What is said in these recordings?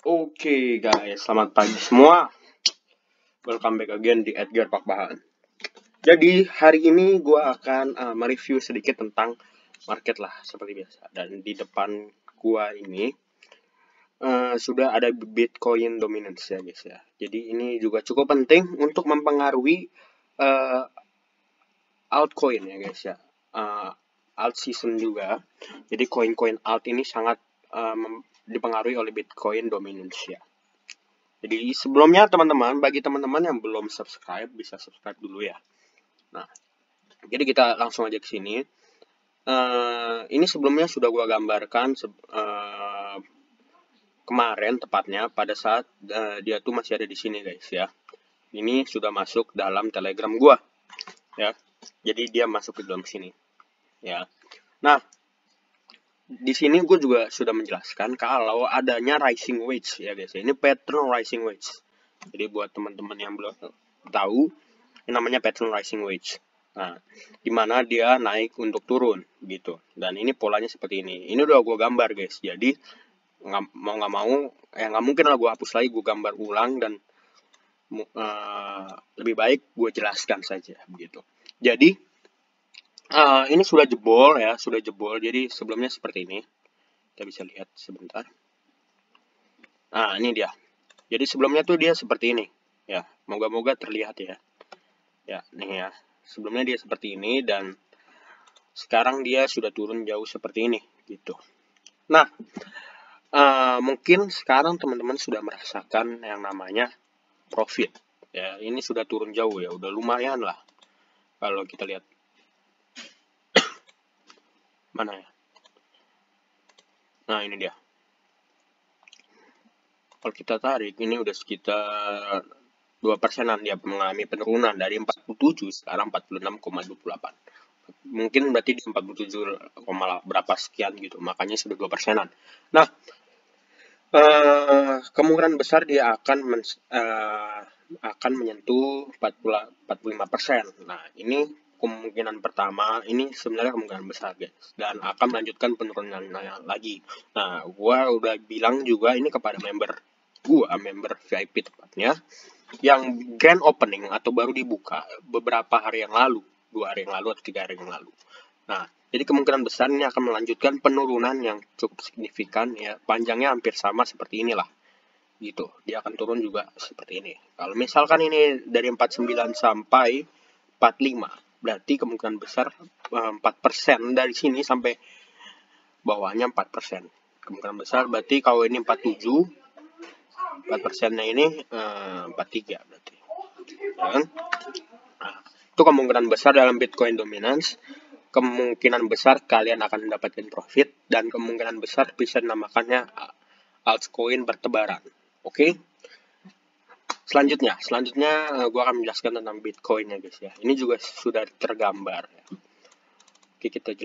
Oke guys, selamat pagi semua. Welcome back again di Edgar Pakbahan. Jadi hari ini gue akan mereview sedikit tentang market lah seperti biasa. Dan di depan gue ini sudah ada Bitcoin dominance ya guys ya. Jadi ini juga cukup penting untuk mempengaruhi altcoin ya guys ya. Alt season juga. Jadi koin-koin alt ini sangat dipengaruhi oleh Bitcoin dominance ya. Jadi sebelumnya teman-teman, bagi teman-teman yang belum subscribe, bisa subscribe dulu ya. Nah, jadi kita langsung aja ke sini. Ini sebelumnya sudah gua gambarkan kemarin tepatnya pada saat dia tuh masih ada di sini guys ya. Ini sudah masuk dalam Telegram gua ya. Jadi dia masuk ke dalam sini ya. Nah, di sini gue juga sudah menjelaskan kalau adanya rising wedge ya guys. Ini pattern rising wedge. Jadi buat teman-teman yang belum tahu, ini namanya pattern rising wedge. Nah, dimana dia naik untuk turun gitu. Dan ini polanya seperti ini. Ini udah gue gambar guys. Jadi nggak mau, nggak mungkin lah gue hapus lagi, gue gambar ulang dan lebih baik gue jelaskan saja begitu. Jadi ini sudah jebol ya, sudah jebol. Jadi sebelumnya seperti ini. Kita bisa lihat sebentar. Nah, ini dia. Jadi sebelumnya tuh dia seperti ini. Ya, moga-moga terlihat ya. Ya, nih ya. Sebelumnya dia seperti ini dan sekarang dia sudah turun jauh seperti ini gitu. Nah, mungkin sekarang teman-teman sudah merasakan yang namanya profit. Ya, ini sudah turun jauh ya, udah lumayan lah. Kalau kita lihat mana ya? Nah, ini dia. Kalau kita tarik, ini udah sekitar 2%-an dia mengalami penurunan dari 47 sekarang 46,28. Mungkin berarti di 47, berapa sekian gitu. Makanya sudah 2%-an. Nah, kemungkinan besar dia akan menyentuh 45%. Nah, ini kemungkinan pertama, ini sebenarnya kemungkinan besar guys, dan akan melanjutkan penurunannya lagi. Nah, gua udah bilang juga ini kepada member VIP tepatnya, yang grand opening atau baru dibuka beberapa hari yang lalu, 2 hari yang lalu atau 3 hari yang lalu. Nah, jadi kemungkinan besar ini akan melanjutkan penurunan yang cukup signifikan ya, panjangnya hampir sama seperti inilah. Gitu. Dia akan turun juga seperti ini. Kalau misalkan ini dari 49 sampai 45, berarti kemungkinan besar 4% dari sini sampai bawahnya 4%. Kemungkinan besar berarti kalau ini 47, 4%-nya ini 43 berarti. Ya kan? Nah, itu kemungkinan besar dalam Bitcoin dominance. Kemungkinan besar kalian akan mendapatkan profit dan kemungkinan besar bisa dinamakannya altcoin bertebaran. Oke. Selanjutnya gue akan menjelaskan tentang Bitcoin ya guys ya. Ini juga sudah tergambar. Oke, kita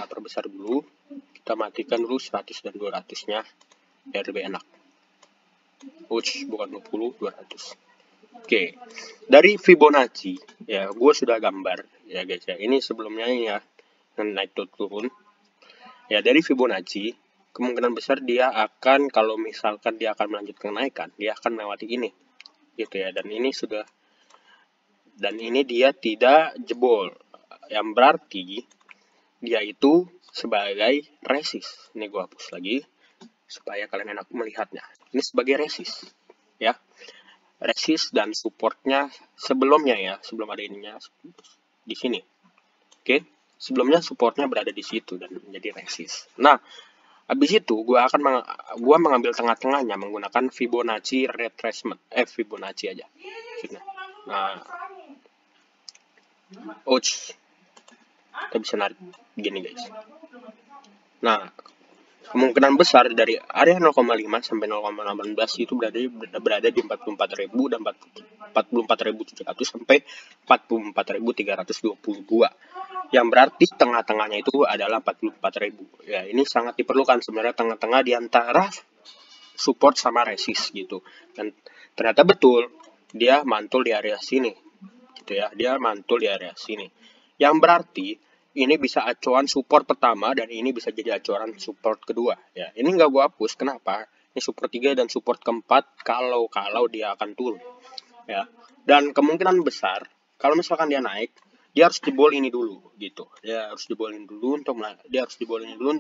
perbesar dulu. Kita matikan dulu 100 dan 200-nya biar lebih enak. Bukan 20, 200. Oke, dari Fibonacci ya, gue sudah gambar ya guys ya. Ini sebelumnya ya, naik turun. Ya, dari Fibonacci kemungkinan besar dia akan, kalau misalkan dia akan melanjutkan kenaikan, dia akan melewati ini gitu ya. Dan ini dia tidak jebol, yang berarti dia itu sebagai resist. Ini gue hapus lagi supaya kalian enak melihatnya. Ini sebagai resist ya, resist dan supportnya sebelumnya ya, sebelum ada ininya di sini. Oke, sebelumnya supportnya berada di situ dan menjadi resist. Nah, habis itu gua mengambil tengah-tengahnya menggunakan Fibonacci retracement. Fibonacci aja. Nah, kita bisa narik gini guys. Nah, kemungkinan besar dari area 0,5 sampai 0,18 itu berada di 44.000 dan 44.700 sampai 44.322. Yang berarti tengah-tengahnya itu adalah 44.000. Ya, ini sangat diperlukan sebenarnya tengah-tengah di antara support sama resist gitu. Dan ternyata betul dia mantul di area sini. Gitu ya. Dia mantul di area sini. Yang berarti ini bisa acuan support pertama dan ini bisa jadi acuan support kedua ya. Ini nggak gua hapus, kenapa? ini support 3 dan support keempat kalau dia akan turun ya. Dan kemungkinan besar kalau misalkan dia naik, dia harus jebol ini dulu gitu. Dia harus dibolin dulu untuk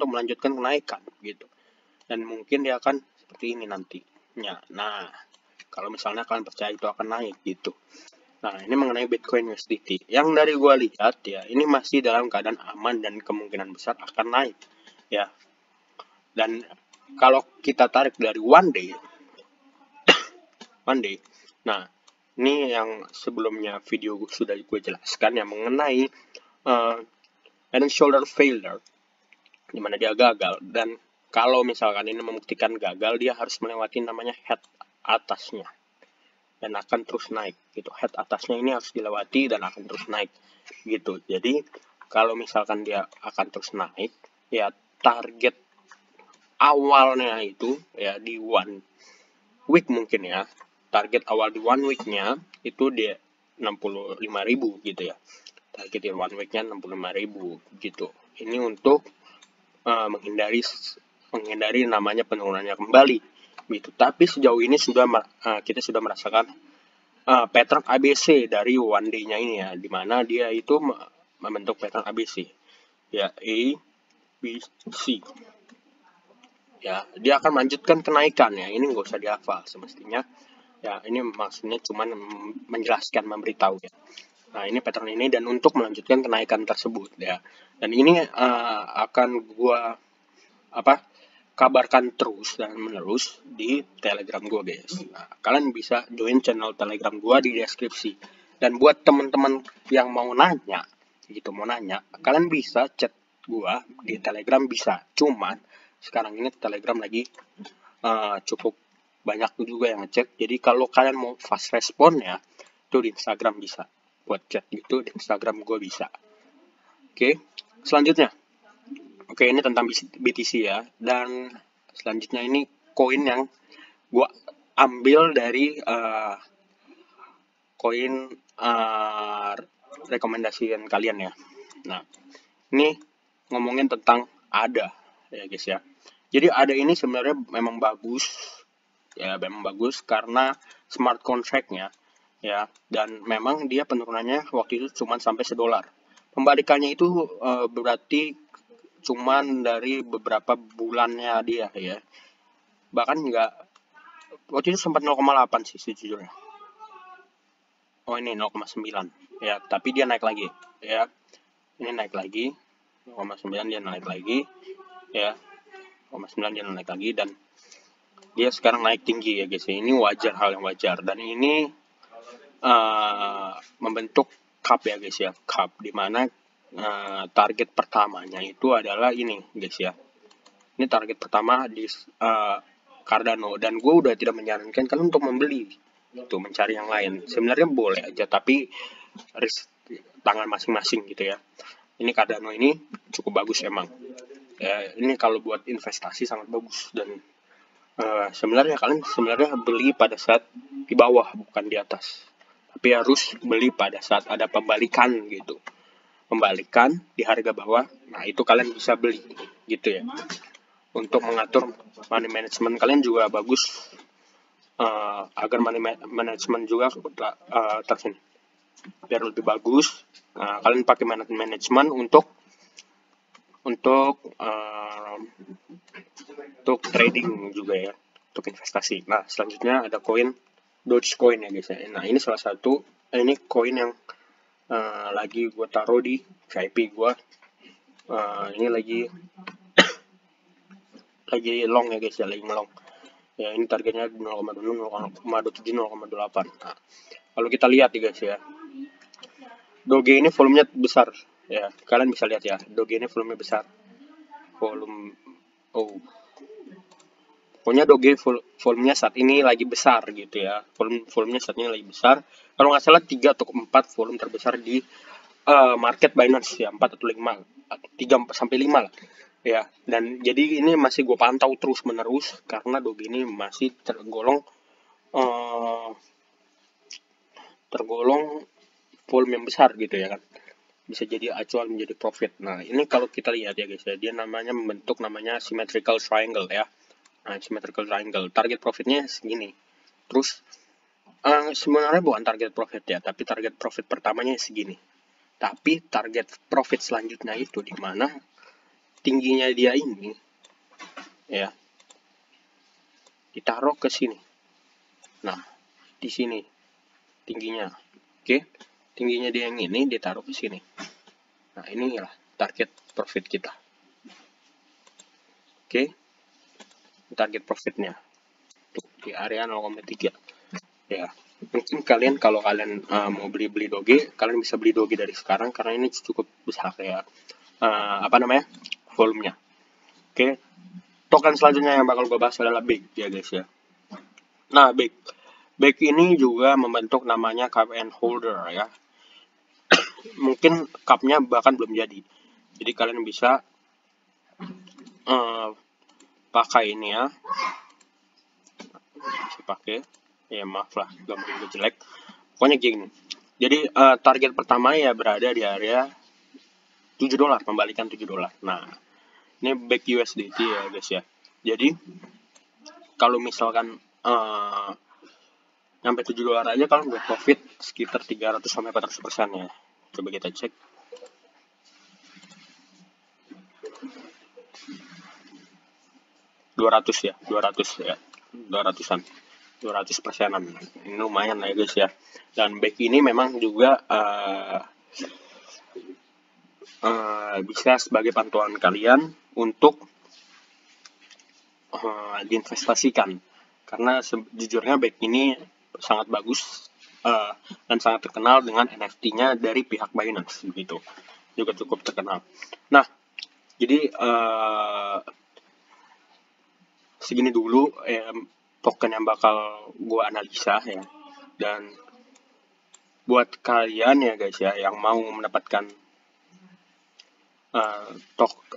melanjutkan kenaikan gitu. Dan mungkin dia akan seperti ini nantinya. Nah, kalau misalnya kalian percaya itu akan naik gitu. Nah, ini mengenai Bitcoin USDT. Yang dari gua lihat ya, ini masih dalam keadaan aman dan kemungkinan besar akan naik ya. Dan kalau kita tarik dari one day, nah ini yang sebelumnya video sudah gue jelaskan yang mengenai head and shoulder failure, dimana dia gagal. Dan kalau misalkan ini membuktikan gagal, dia harus melewati namanya head atasnya dan akan terus naik gitu. Head atasnya ini harus dilewati dan akan terus naik gitu. Jadi kalau misalkan dia akan terus naik, ya target awalnya itu ya di one week mungkin ya. Target awal di one weeknya itu dia 65.000 gitu ya. Target di one weeknya 65.000 gitu. Ini untuk menghindari namanya penurunannya kembali gitu. Tapi sejauh ini kita sudah merasakan pattern ABC dari one day-nya ini ya, dimana dia itu membentuk pattern ABC ya, A, B, C ya. Dia akan melanjutkan kenaikan ya, ini nggak usah dihafal semestinya ya, ini maksudnya cuman menjelaskan, memberitahu ya. Nah, ini pattern ini dan untuk melanjutkan kenaikan tersebut ya. Dan ini akan gua kabarkan terus dan menerus di Telegram gue guys. Nah, kalian bisa join channel Telegram gue di deskripsi. Dan buat teman-teman yang mau nanya, kalian bisa chat gue di Telegram bisa. Cuman sekarang ini Telegram lagi cukup banyak juga yang ngechat. Jadi kalau kalian mau fast respon ya, itu di Instagram bisa. Buat chat gitu di Instagram gue bisa. Oke, selanjutnya. Oke, ini tentang BTC ya. Dan selanjutnya ini koin yang gue ambil dari koin rekomendasian kalian ya. Nah, ini ngomongin tentang ADA ya guys ya. Jadi ADA ini sebenarnya memang bagus ya, karena smart contract-nya ya, dan memang dia penurunannya waktu itu cuma sampai $1. Pembalikannya itu berarti cuman dari beberapa bulannya dia ya, bahkan nggak, waktu itu sempat 0,8 sih sejujurnya. Oh, ini 0,9 ya, tapi dia naik lagi ya, ini naik lagi 0,9, dia naik lagi ya, 0,9 dia naik lagi, dan dia sekarang naik tinggi ya guys. Ini wajar, hal yang wajar, dan ini membentuk cup ya guys ya, cup dimana target pertamanya itu adalah ini guys ya. Ini target pertama di Cardano, dan gue udah tidak menyarankan kalian untuk membeli itu, mencari yang lain. Sebenarnya boleh aja, tapi risk tangan masing-masing gitu ya. Ini Cardano ini cukup bagus emang ya, ini kalau buat investasi sangat bagus. Dan sebenarnya kalian beli pada saat di bawah, bukan di atas, tapi harus beli pada saat ada pembalikan gitu, pembalikan di harga bawah. Nah, itu kalian bisa beli gitu ya. Untuk mengatur money management kalian juga bagus, agar money management juga tersini biar lebih bagus. Kalian pakai money management untuk trading juga ya, untuk investasi. Nah, selanjutnya ada koin Dogecoin ya guys ya. Nah, ini salah satu ini koin yang lagi gue taruh di VIP gue. Ini lagi long ya guys ya, lagi melong ya. Ini targetnya 0,2, 0,27, 0,28. Nah, kalau kita lihat ya guys ya, Doge ini volumenya besar ya, kalian bisa lihat ya, Doge ini volumenya besar, pokoknya Doge volumenya saat ini lagi besar gitu ya. Volumenya saat ini lagi besar, kalau nggak salah 3 atau 4 volume terbesar di market Binance ya, 4 atau 5, 3 sampai 5 lah ya. Dan jadi ini masih gue pantau terus menerus, karena Doge ini masih tergolong volume yang besar gitu ya kan, bisa jadi acuan menjadi profit. Nah, ini kalau kita lihat ya guys ya, dia membentuk namanya symmetrical triangle ya. symmetrical triangle. Target profitnya segini. Terus sebenarnya bukan target profit ya, tapi target profit pertamanya segini. Tapi target profit selanjutnya itu di mana tingginya dia ini ya ditaruh ke sini. Nah, di sini tingginya. Oke. Tingginya dia yang ini ditaruh ke sini. Nah, inilah target profit kita. Oke. Target profitnya di area 0,3. Ya, mungkin kalian kalau kalian mau beli doge, kalian bisa beli doge dari sekarang karena ini cukup besar ya. Volumenya. Oke. Token selanjutnya yang bakal gue bahas adalah BEG ya guys ya. Nah, BEG ini juga membentuk namanya cup and holder ya. Mungkin cupnya bahkan belum jadi. Jadi kalian bisa pakai ini ya. Bisa pakai. Ya maaf lah, gambar gue jelek. Pokoknya gini. Jadi target pertama ya berada di area $7, membalikan $7. Nah, ini BEG USDT ya guys ya. Jadi kalau misalkan sampai $7 aja kalian buat profit sekitar 300-400% ya. Coba kita cek. $200 ya, 200-an. 200%-an. Ini lumayan lah ya guys ya. Dan BEG ini memang juga bisa sebagai pantuan kalian untuk diinvestasikan. Karena sejujurnya BEG ini sangat bagus dan sangat terkenal dengan NFT-nya dari pihak Binance gitu. Juga cukup terkenal. Nah, jadi segini dulu token yang bakal gue analisa ya. Dan buat kalian ya guys ya yang mau mendapatkan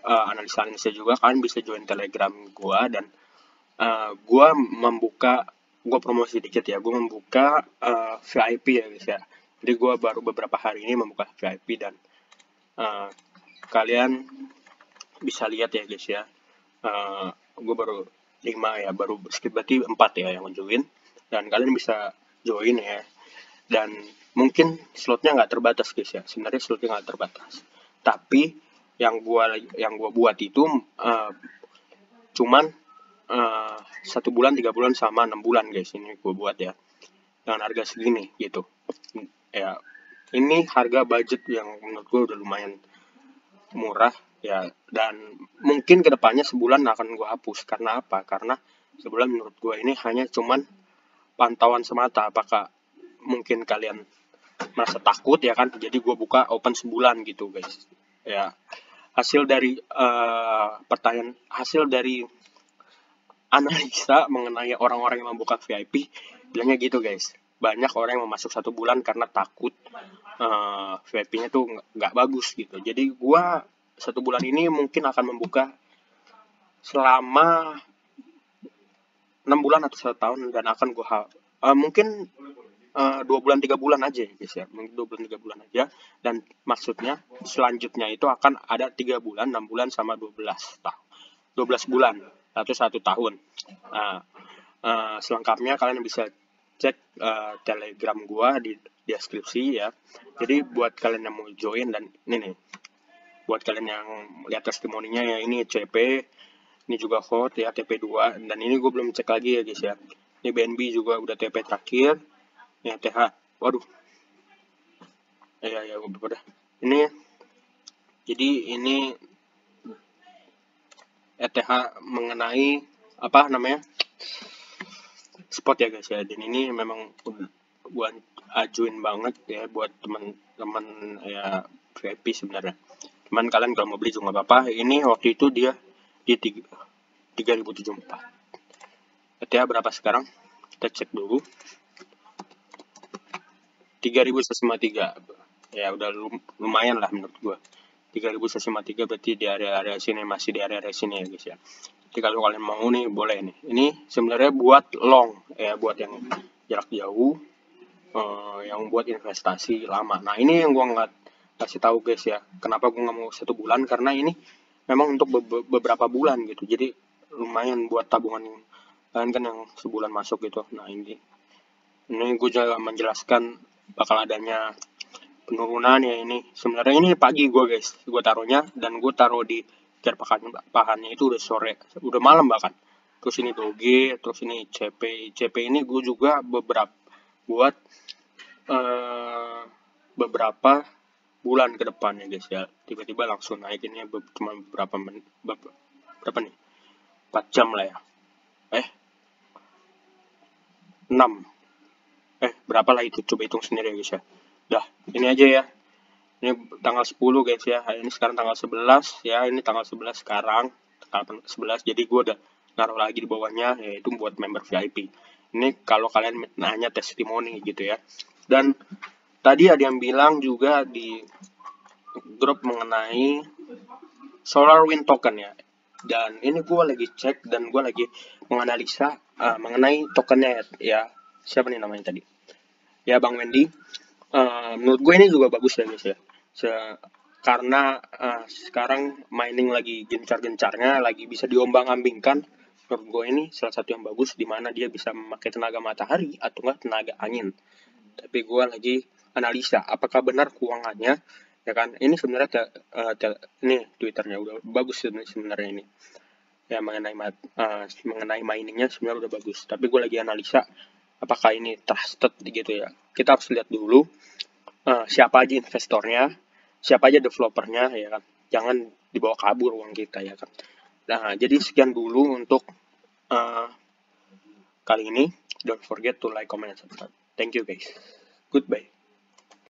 analisa juga, kalian bisa join Telegram gue. Dan gue promosi dikit ya, gue membuka VIP ya guys ya. Jadi gue baru beberapa hari ini membuka VIP dan kalian bisa lihat ya guys ya. Gue baru 5 ya, baru berarti 4 ya yang join, dan kalian bisa join ya. Dan mungkin slotnya nggak terbatas guys ya, sebenarnya slotnya nggak terbatas, tapi yang gua buat itu cuman 1 bulan, 3 bulan sama 6 bulan guys. Ini gua buat ya dengan harga segini gitu ya. Ini harga budget yang menurut gua udah lumayan murah ya, dan mungkin kedepannya sebulan akan gue hapus. Karena apa? Karena sebulan menurut gue ini hanya cuman pantauan semata. Apakah mungkin kalian merasa takut ya kan? Jadi gue buka open sebulan gitu guys ya. Hasil dari hasil dari analisa mengenai orang-orang yang membuka VIP bilangnya gitu guys. Banyak orang yang mau masuk 1 bulan karena takut VIP-nya tuh nggak bagus gitu. Jadi gue 1 bulan ini mungkin akan membuka selama 6 bulan atau 1 tahun, dan akan gue mungkin 2 bulan 3 bulan aja guys ya. Mungkin 2 bulan 3 bulan aja. Dan maksudnya selanjutnya itu akan ada 3 bulan, 6 bulan sama 12 bulan atau 1 tahun. Nah, selengkapnya kalian bisa cek Telegram gua di deskripsi ya. Jadi buat kalian yang mau join, dan ini nih buat kalian yang lihat testimoninya ya, ini CP, ini juga hot ya, TP2, dan ini gue belum cek lagi ya guys ya. Ini BNB juga udah TP terakhir ya, TH. Waduh ya gue udah ini. Jadi ini ETH mengenai apa namanya spot ya guys ya. Dan ini memang buat ajuin banget ya buat teman-teman ya VIP sebenarnya. Cuman kalian kalau mau beli juga nggak apa-apa. Ini waktu itu dia di 3074. ETH berapa sekarang? Kita cek dulu. 3153. Ya udah lumayan lah menurut gua. 3153 berarti di area-area sini, masih di area-area sini ya guys ya. Jadi kalau kalian mau nih boleh nih. Ini sebenarnya buat long ya, buat yang jarak jauh, yang buat investasi lama. Nah ini yang gua nggak kasih tahu guys ya. Kenapa gua nggak mau 1 bulan? Karena ini memang untuk beberapa bulan gitu. Jadi lumayan buat tabungan kalian kan yang sebulan masuk gitu. Nah ini gue juga menjelaskan bakal adanya penurunan ya. Ini sebenarnya ini pagi gue guys, gue taruhnya, dan gue taruh di care pahannya itu udah sore, udah malam bahkan. Terus ini doge, terus ini CP ini gue juga beberapa buat beberapa bulan ke depan ya guys ya. Tiba-tiba langsung naik ini cuma berapa nih, 4 jam lah ya, 6, berapa lah itu, coba hitung sendiri ya guys ya. Dah, ini aja ya. Ini tanggal 10 guys ya. Ini sekarang tanggal 11 ya. Ini tanggal 11 sekarang. Tanggal 11. Jadi gue udah naruh lagi di bawahnya, yaitu buat member VIP. Ini kalau kalian nanya testimoni gitu ya. Dan tadi ada yang bilang juga di grup mengenai SolarWind token ya. Dan ini gue lagi cek dan gue lagi menganalisa mengenai tokennya ya. Siapa nih namanya tadi? Ya Bang Wendy. Menurut gue ini juga bagus ya guys ya. Karena sekarang mining lagi gencar-gencarnya, lagi bisa diombang-ambingkan. Menurut gue ini salah satu yang bagus, di mana dia bisa memakai tenaga matahari atau enggak tenaga angin. Tapi gue lagi analisa apakah benar keuangannya, ya kan. Ini sebenarnya ini Twitternya udah bagus sebenarnya ini. Ya mengenai miningnya sebenarnya udah bagus. Tapi gue lagi analisa apakah ini trusted gitu ya. Kita harus lihat dulu siapa aja investornya, siapa aja developernya ya kan. Jangan dibawa kabur uang kita ya kan. Nah, jadi sekian dulu untuk kali ini. Don't forget to like, comment, and subscribe. Thank you guys. Goodbye.